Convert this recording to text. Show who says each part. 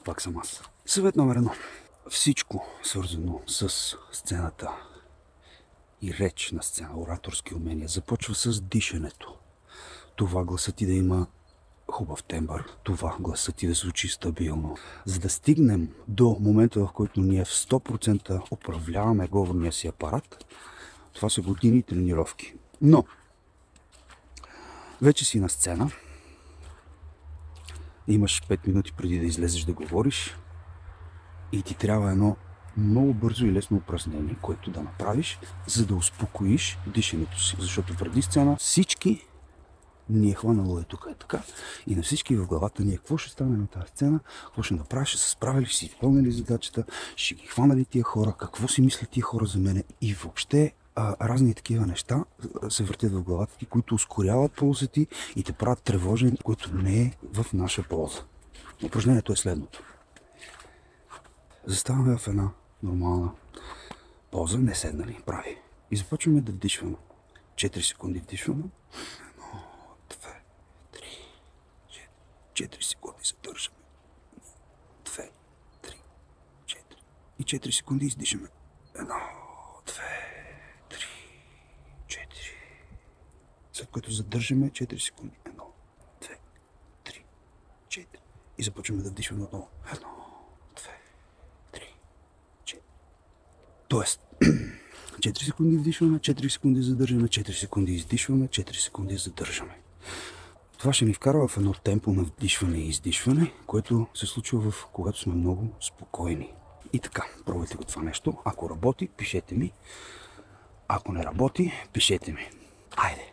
Speaker 1: пак съм аз. Съвет номер 1. Всичко свързано с сцената и реч на сцена, ораторски умения, започва с дишането. Това гласът ти да има хубав тембър, това гласът ти да звучи стабилно. За да стигнем до момента, в който ние в 100% управляваме говорния си апарат, това са години тренировки. Но, вече си на сцена, имаш 5 минути преди да излезеш да говориш и ти трябва едно много бързо и лесно упражнение, което да направиш, за да успокоиш дишането си. Защото преди сцена всички ни е хванало е тук, е така. И на всички в главата ни е какво ще стане на тази сцена, какво ще направиш, ще се справили, ще си изпълнили задачата, ще ги хванали тия хора, какво си мислят тия хора за мене и въобще разни такива неща се въртят в главата ти, които ускоряват пулса ти и те правят тревожен, което не е в наша полза. Упражнението е следното. Заставаме в една нормална поза, не седнали, прави. И започваме да вдишваме. 4 секунди вдишваме. 4 секунди задържаме. 2, 3, 4. И 4 секунди издишаме. 1, 2, 3, 4. След което задържаме 4 секунди. 1, 2, 3, 4. И започваме да вдишваме отново. 1, 2, 3, 4. Тоест, 4 секунди вдишваме, 4 секунди задържаме, 4 секунди издишваме, 4 секунди задържаме. Това ще ни вкарва в едно темпо на вдишване и издишване, което се случва когато сме много спокойни. И така, пробвайте го това нещо. Ако работи, пишете ми. Ако не работи, пишете ми. Айде!